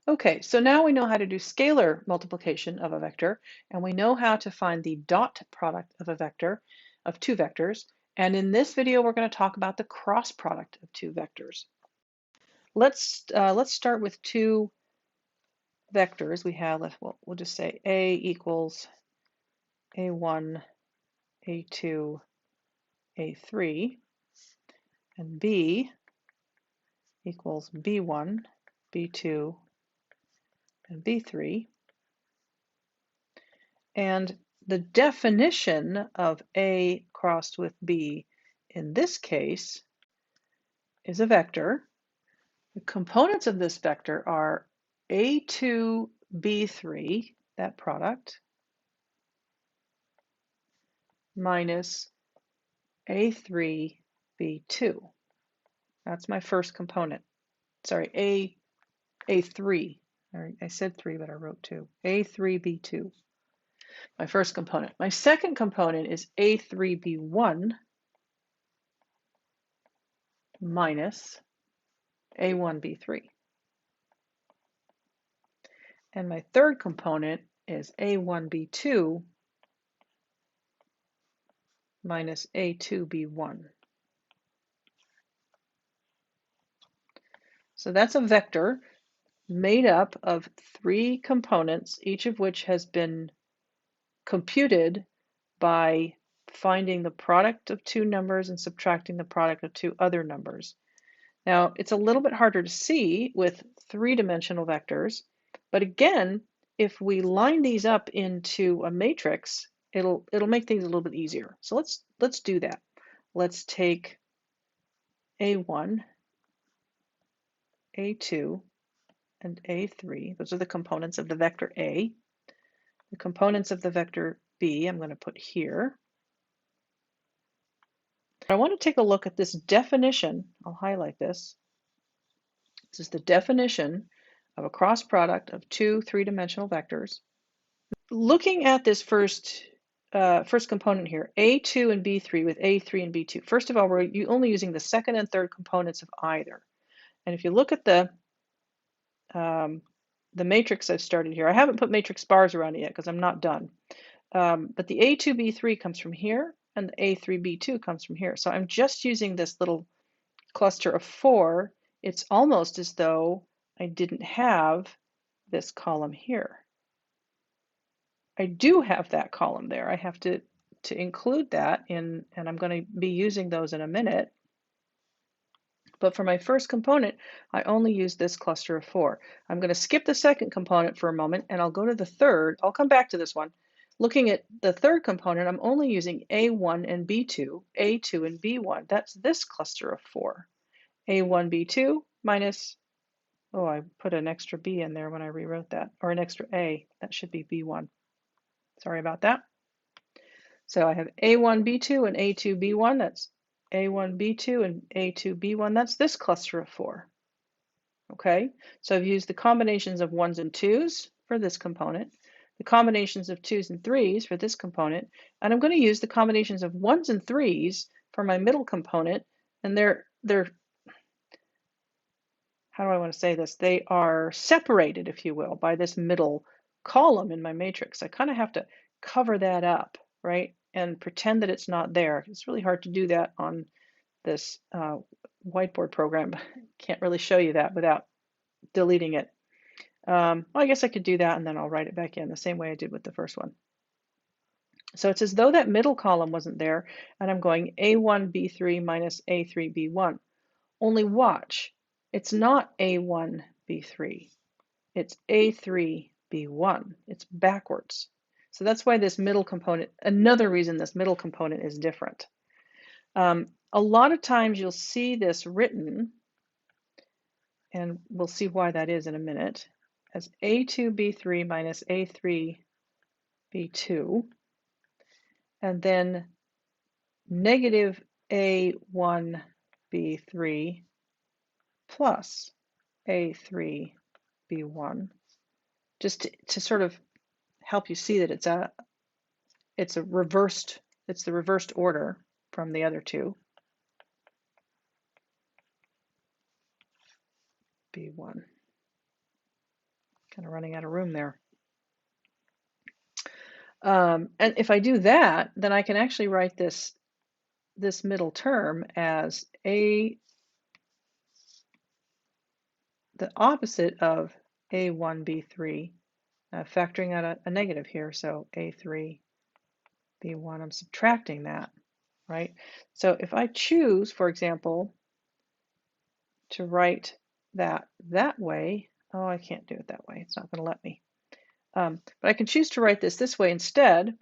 Okay, so now we know how to do scalar multiplication of a vector, and we know how to find the dot product of a vector, of two vectors. And in this video, we're going to talk about the cross product of two vectors. Let's start with two vectors. We have, we'll just say A equals A1, A2, A3, and B equals B1, B2, and B3. And the definition of A crossed with B in this case is a vector. The components of this vector are A2, B3, that product, minus A3, B2. That's my first component. Sorry, A3. I said 3, but I wrote 2. A3, B2. My first component. My second component is A3B1 minus A1B3. And my third component is A1B2 minus A2B1. So that's a vector made up of 3 components, each of which has been computed by finding the product of 2 numbers and subtracting the product of 2 other numbers. Now, it's a little bit harder to see with 3-dimensional vectors, but again, if we line these up into a matrix, it'll make things a little bit easier. So let's do that. Let's take A1, A2, and A3. Those are the components of the vector A. The components of the vector B, I'm going to put here. I want to take a look at this definition. I'll highlight this. This is the definition of a cross product of 2 3-dimensional vectors. Looking at this first component here, A2 and B3 with A3 and B2. First of all, we're only using the second and third components of either. And if you look at the matrix I've started here, I haven't put matrix bars around it yet because I'm not done. But the A2, B3 comes from here, and the A3, B2 comes from here. So I'm just using this little cluster of 4. It's almost as though I didn't have this column here. I do have that column there. I have to include that in, and I'm going to be using those in a minute. But for my first component, I only use this cluster of 4. I'm going to skip the second component for a moment, and I'll go to the third. I'll come back to this one. Looking at the third component, I'm only using A1 and B2, A2 and B1. That's this cluster of 4. A1, B2 minus, oh, I put an extra B in there when I rewrote that, or an extra A. That should be B1. Sorry about that. So I have A1, B2 and A2, B1. That's A1, B2 and A2, B1. That's this cluster of 4. Okay, so I've used the combinations of 1s and 2s for this component, the combinations of 2s and 3s for this component, and I'm going to use the combinations of 1s and 3s for my middle component, and they're how do I want to say this? They are separated, if you will, by this middle column in my matrix. I kind of have to cover that up, right, and pretend that it's not there. It's really hard to do that on this whiteboard program. Can't really show you that without deleting it. Well, I guess I could do that and then I'll write it back in the same way I did with the first one. So it's as though that middle column wasn't there, and I'm going A1, B3 minus A3, B1. Only watch, it's not A1, B3. It's A3, B1. It's backwards. So that's why this middle component, another reason this middle component is different. A lot of times you'll see this written, and we'll see why that is in a minute, as A2, B3 minus A3, B2, and then negative A1, B3 plus A3, B1, just to sort of help you see that it's the reversed order from the other two. B1. Kind of running out of room there. And if I do that, then I can actually write this middle term as the opposite of A1B3, factoring out a negative here, so A3B1, I'm subtracting that, right? So if I choose, for example, to write that way, oh, I can't do it that way, it's not going to let me. But I can choose to write this way instead,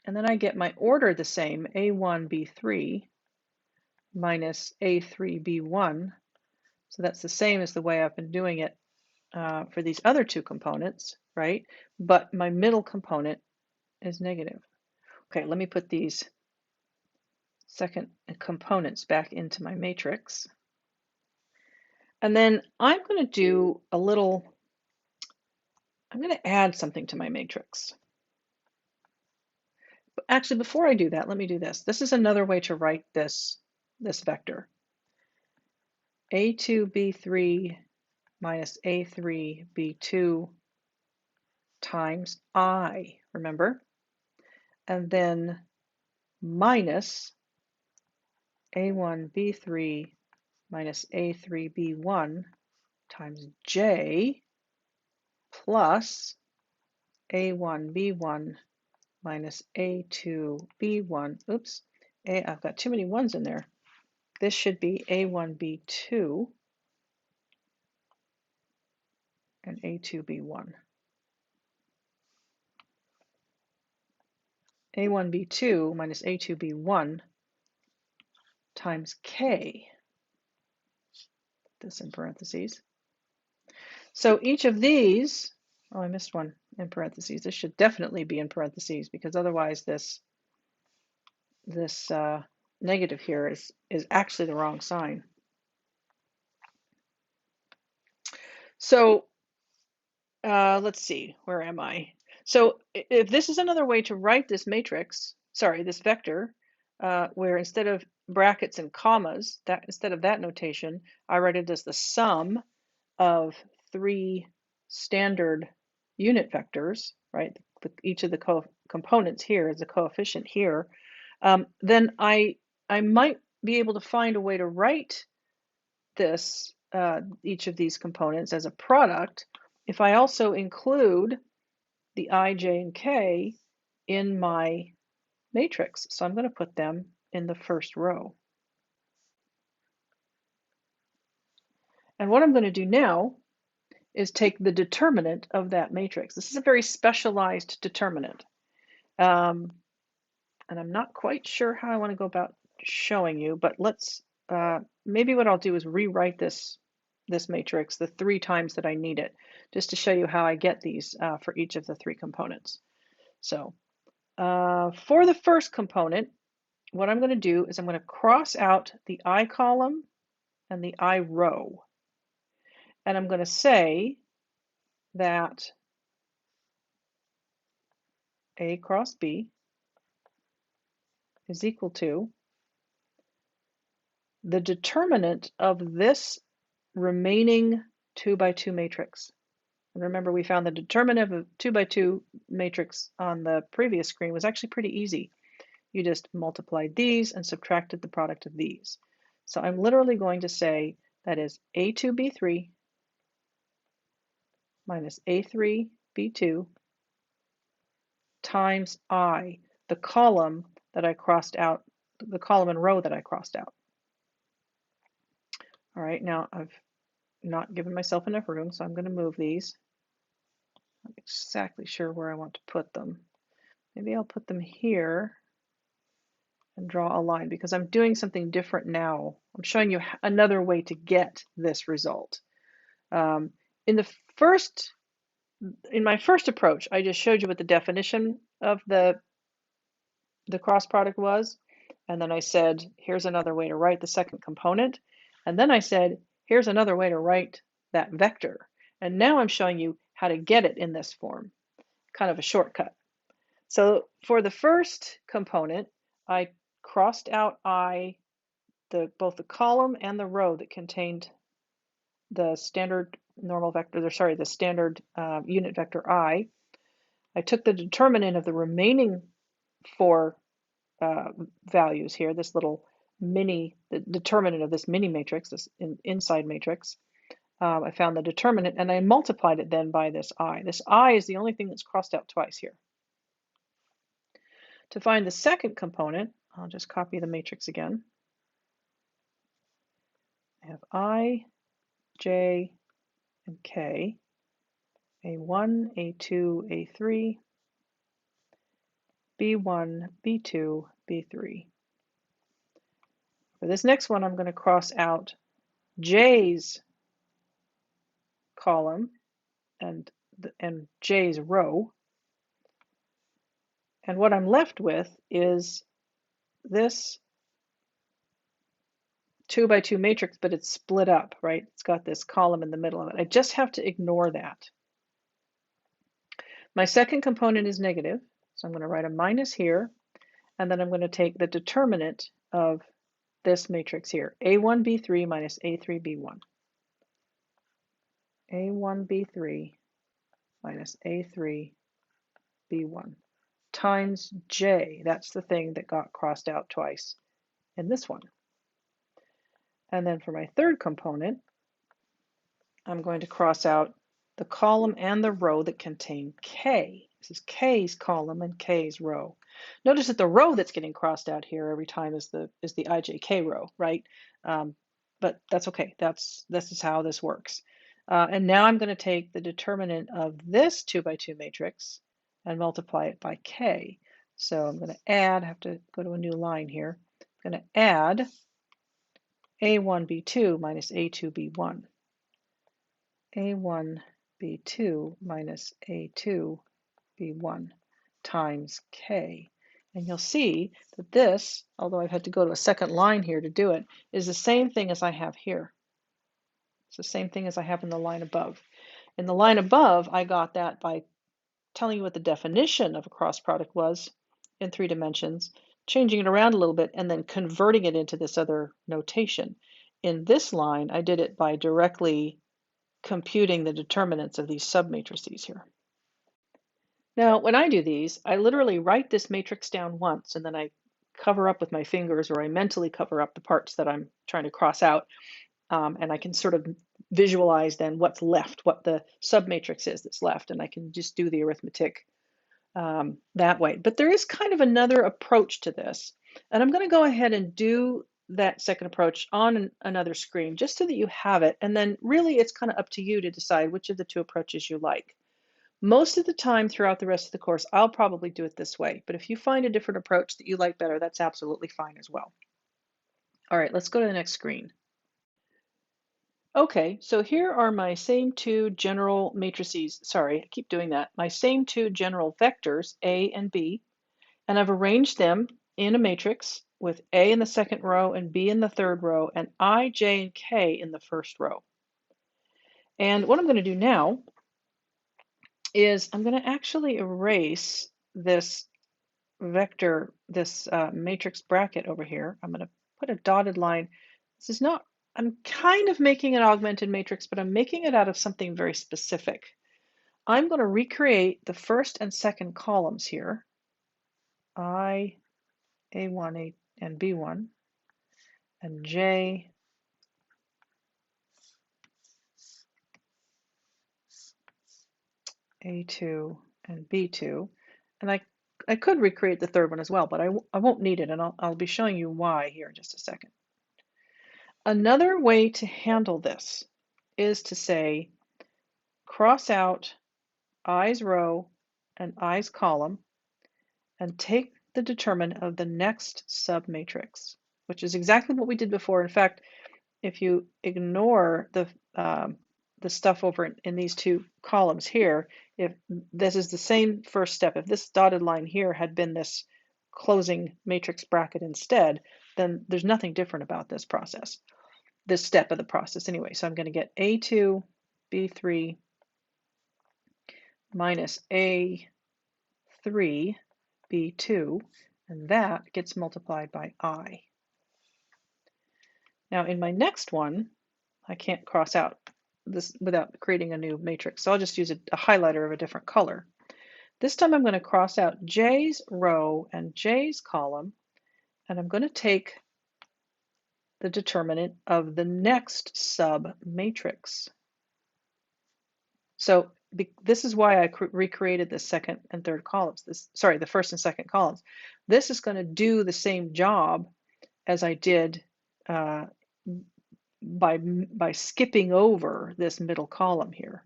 and then I get my order the same, A1B3 minus A3B1. So that's the same as the way I've been doing it for these other two components, right? But my middle component is negative. Okay, let me put these second components back into my matrix. And then I'm going to do I'm going to add something to my matrix. But actually, before I do that, let me do this. This is another way to write this vector. A2B3 minus A3B2 times I, remember? And then minus A1B3 minus A3B1 times J plus A1B1 minus A2B1. Oops, I've got too many ones in there. This should be A1B2 and A2B1. A1B2 minus A2B1 times K. Put this in parentheses. So each of these, oh, I missed one in parentheses. This should definitely be in parentheses because otherwise this negative here is actually the wrong sign. So let's see, where am I? So if this is another way to write this matrix, sorry, this vector, where instead of brackets and commas, instead of that notation, I write it as the sum of three standard unit vectors, right? Each of the components here is a coefficient here. Then I might be able to find a way to write this each of these components as a product if I also include the I, J, and K in my matrix. So I'm going to put them in the first row. And what I'm going to do now is take the determinant of that matrix. This is a very specialized determinant. And I'm not quite sure how I want to go about showing you, but let's, maybe what I'll do is rewrite this matrix the 3 times that I need it, just to show you how I get these for each of the 3 components. So for the first component, what I'm going to do is I'm going to cross out the I column and the I row. And I'm going to say that A cross B is equal to the determinant of this remaining 2 by 2 matrix. And remember, we found the determinant of a 2 by 2 matrix on the previous screen was actually pretty easy. You just multiplied these and subtracted the product of these. So I'm literally going to say that is A2B3 minus A3B2 times I, the column that I crossed out, the column and row that I crossed out. All right, now I've not given myself enough room, so I'm going to move these. I'm not exactly sure where I want to put them. Maybe I'll put them here and draw a line because I'm doing something different now. I'm showing you another way to get this result. In my first approach, I just showed you what the definition of the cross product was, and then I said, here's another way to write the second component, and then I said, here's another way to write that vector. And now I'm showing you how to get it in this form, kind of a shortcut. So for the first component, I crossed out both the column and the row that contained the standard normal vector, sorry, the standard unit vector I. I took the determinant of the remaining four values here, this little the determinant of this mini matrix, this inside matrix. I found the determinant and I multiplied it then by this I. This I is the only thing that's crossed out twice here. To find the second component, I'll just copy the matrix again. I have I, J, and K, A1, A2, A3, B1, B2, B3. For this next one, I'm going to cross out J's column and J's row. And what I'm left with is this 2 by 2 matrix, but it's split up, right? It's got this column in the middle of it. I just have to ignore that. My second component is negative, so I'm going to write a minus here, and then I'm going to take the determinant of this matrix here, A1B3 minus A3B1. A1B3 minus A3B1 times J. That's the thing that got crossed out twice in this one. And then for my third component, I'm going to cross out the column and the row that contain K. This is K's column and K's row. Notice that the row that's getting crossed out here every time is the IJK row, right? But that's okay. This is how this works. And now I'm going to take the determinant of this 2 by 2 matrix and multiply it by K. So I'm going to add, I have to go to a new line here. I'm going to add A1B2 minus A2B1. A1B2 minus A2B1 times K. And you'll see that this, although I've had to go to a second line here to do it, is the same thing as I have here. It's the same thing as I have in the line above. In the line above, I got that by telling you what the definition of a cross product was in 3 dimensions, changing it around a little bit, and then converting it into this other notation. In this line, I did it by directly computing the determinants of these submatrices here. Now, when I do these, I literally write this matrix down once, and then I cover up with my fingers, or I mentally cover up the parts that I'm trying to cross out, and I can sort of visualize then what's left, what the submatrix is that's left, and I can just do the arithmetic that way. But there is kind of another approach to this, and I'm going to go ahead and do that second approach on another screen just so that you have it, and then really it's kind of up to you to decide which of the 2 approaches you like. Most of the time throughout the rest of the course, I'll probably do it this way, but if you find a different approach that you like better, that's absolutely fine as well. All right, let's go to the next screen. Okay, so here are my same 2 general matrices. Sorry, I keep doing that. My same 2 general vectors, A and B, and I've arranged them in a matrix with A in the second row and B in the third row and I, J, and K in the first row. And what I'm going to do now is I'm going to actually erase this vector, this matrix bracket over here. I'm going to put a dotted line. This is not, I'm kind of making an augmented matrix, but I'm making it out of something very specific. I'm going to recreate the first and second columns here, I, A1, and B1, and J, A2, and B2. And I could recreate the third one as well, but I won't need it, and I'll be showing you why here in just a second. Another way to handle this is to say, cross out I's row and I's column, and take the determinant of the next submatrix, which is exactly what we did before. In fact, if you ignore the stuff over in these 2 columns here, if this is the same first step, if this dotted line here had been this closing matrix bracket instead, then there's nothing different about this process, this step of the process anyway. So I'm going to get A2, B3 minus A3, B2, and that gets multiplied by I. Now in my next one, I can't cross out this without creating a new matrix. So I'll just use a highlighter of a different color. This time I'm going to cross out J's row and J's column, and I'm going to take the determinant of the next sub matrix. So this is why I recreated the second and third columns. The first and second columns. This is going to do the same job as I did by skipping over this middle column here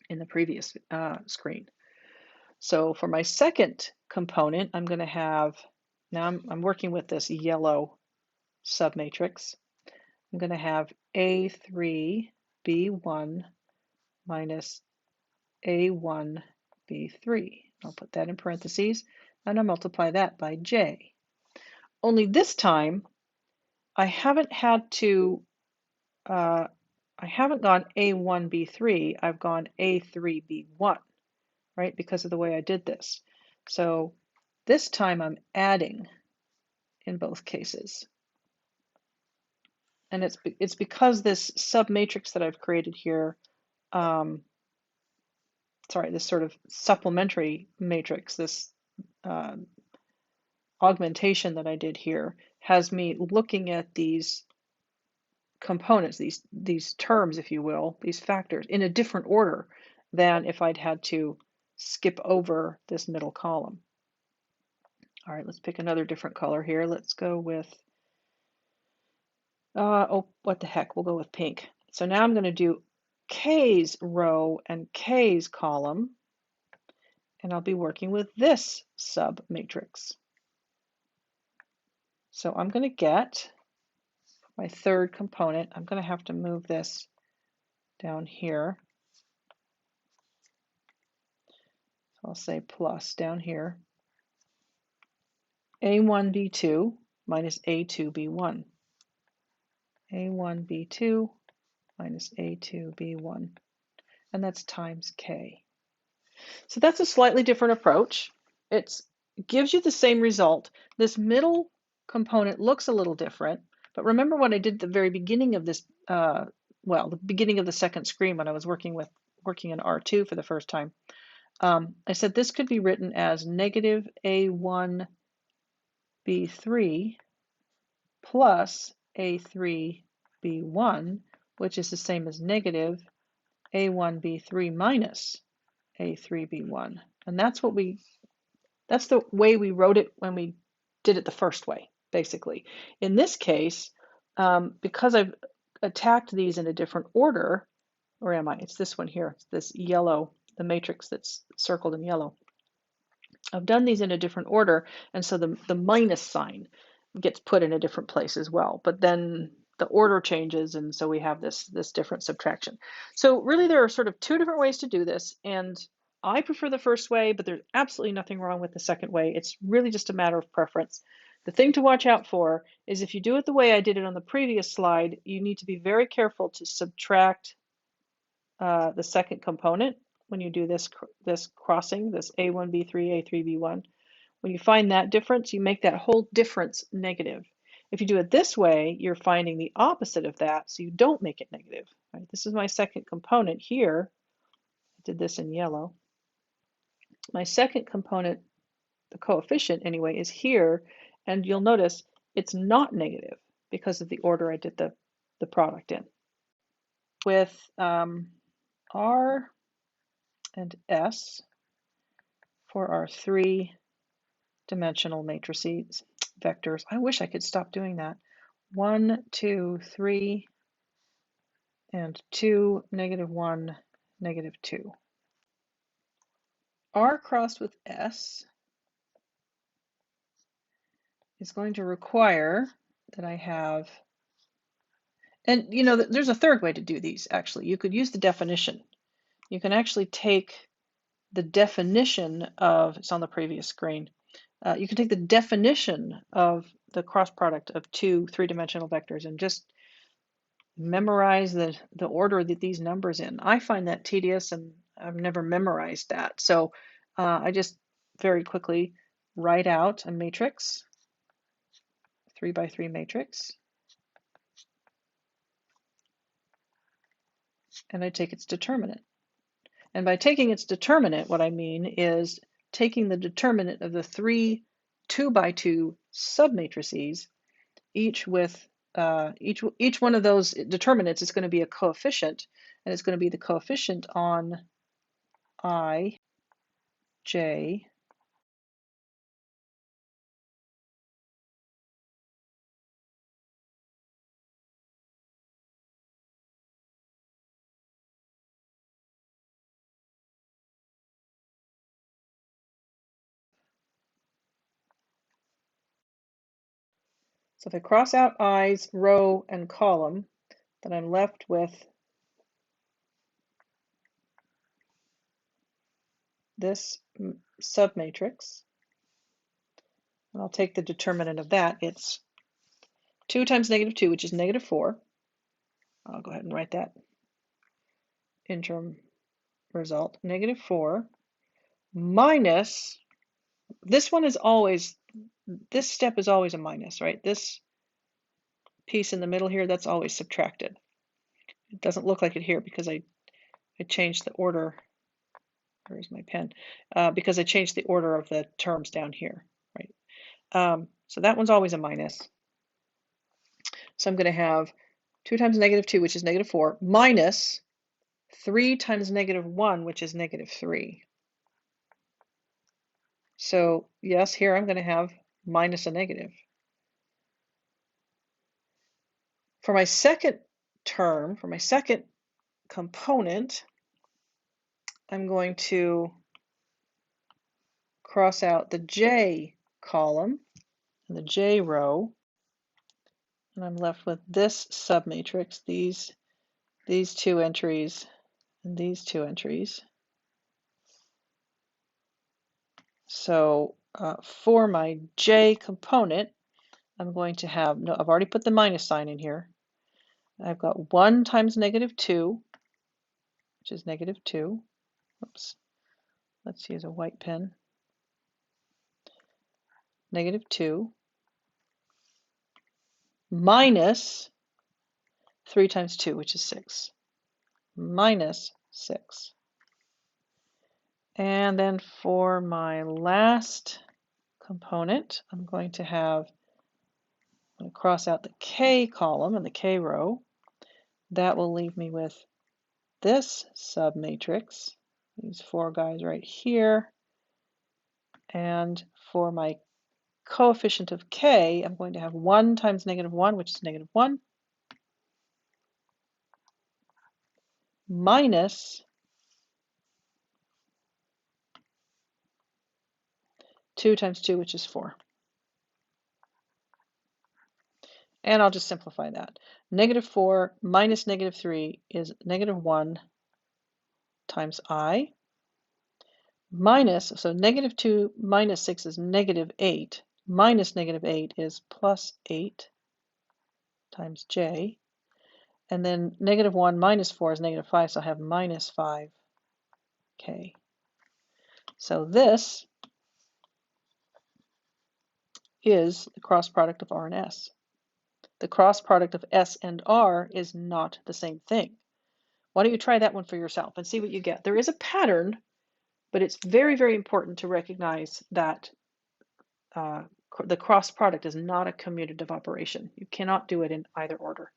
in the previous screen. So for my second component, I'm going to have, now I'm working with this yellow submatrix. I'm going to have A3B1 minus A1B3. I'll put that in parentheses, and I'll multiply that by J. Only this time, I haven't had to, I haven't gone A1B3, I've gone A3B1, right, because of the way I did this. So this time I'm adding in both cases. And it's because this submatrix that I've created here, this sort of supplementary matrix, this augmentation that I did here, has me looking at these components, these terms, if you will, these factors, in a different order than if I'd had to skip over this middle column. All right, let's pick another different color here. Let's go with, oh, what the heck, we'll go with pink. So now I'm going to do K's row and K's column, and I'll be working with this sub matrix. So I'm going to get my third component. I'm going to have to move this down here. So I'll say plus down here. A1B2 minus A2B1. A1B2 minus A2B1. And that's times K. So that's a slightly different approach. It gives you the same result. This middle component looks a little different, but remember what I did at the very beginning of this, the beginning of the second screen when I was working in R2 for the first time. I said this could be written as negative A1B3 plus A3B1, which is the same as negative A1B3 minus A3B1. And that's the way we wrote it when we did it the first way, basically. In this case, because I've attacked these in a different order, or am I? It's this one here, it's this yellow, the matrix that's circled in yellow. I've done these in a different order, and so the minus sign gets put in a different place as well. But then the order changes, and so we have this different subtraction. So really there are sort of two different ways to do this, and I prefer the first way, but there's absolutely nothing wrong with the second way. It's really just a matter of preference. The thing to watch out for is if you do it the way I did it on the previous slide, you need to be very careful to subtract the second component when you do this crossing, this A1B3, A3B1. When you find that difference, you make that whole difference negative. If you do it this way, you're finding the opposite of that, so you don't make it negative. Right? This is my second component here. I did this in yellow. My second component, the coefficient anyway, is here, and you'll notice it's not negative because of the order I did the product in. With R and S for our three-dimensional matrices, vectors. I wish I could stop doing that. 1, 2, 3, and 2, -1, -2. R crossed with S is going to require that I have, and you know, there's a third way to do these actually. You could use the definition. You can actually take the definition of, it's on the previous screen, you can take the definition of the cross product of two three-dimensional vectors and just memorize the order that these numbers in. I find that tedious and I've never memorized that. So I just very quickly write out a matrix, 3 by 3 matrix. and I take its determinant. And by taking its determinant, what I mean is taking the determinant of the three 2x2 submatrices, each with each one of those determinants is going to be a coefficient, and it's going to be the coefficient on I, J, so if I cross out I's row and column, then I'm left with this submatrix. And I'll take the determinant of that. It's 2 times negative 2, which is negative 4. I'll go ahead and write that interim result. Negative 4 minus, this one is always, this step is always a minus, right? This piece in the middle here, that's always subtracted. It doesn't look like it here because I changed the order. Where's my pen? Because I changed the order of the terms down here, right? So that one's always a minus. So I'm going to have 2 times negative 2, which is negative 4, minus 3 times negative 1, which is negative 3. So yes, here I'm going to have minus a negative. For my second term, for my second component, I'm going to cross out the J column and the J row, and I'm left with this submatrix, these two entries and these two entries. So for my J component, I'm going to have, no, I've already put the minus sign in here. I've got 1 times negative 2, which is negative 2. Oops, let's use a white pen. Negative 2 minus 3 times 2, which is 6. Minus 6. And then for my last component, I'm going to have, I'm going to cross out the K column and the K row. That will leave me with this submatrix, these 4 guys right here. And for my coefficient of K, I'm going to have 1 times negative 1, which is negative 1, minus 2 times 2, which is 4. And I'll just simplify that. Negative 4 minus negative 3 is negative 1 times I, minus, so negative 2 minus 6 is negative 8, minus negative 8 is plus 8 times J, and then negative 1 minus 4 is negative 5, so I have minus 5K. So this is the cross product of R and S. The cross product of S and R is not the same thing. Why don't you try that one for yourself and see what you get? There is a pattern, but it's very, very important to recognize that the cross product is not a commutative operation. You cannot do it in either order.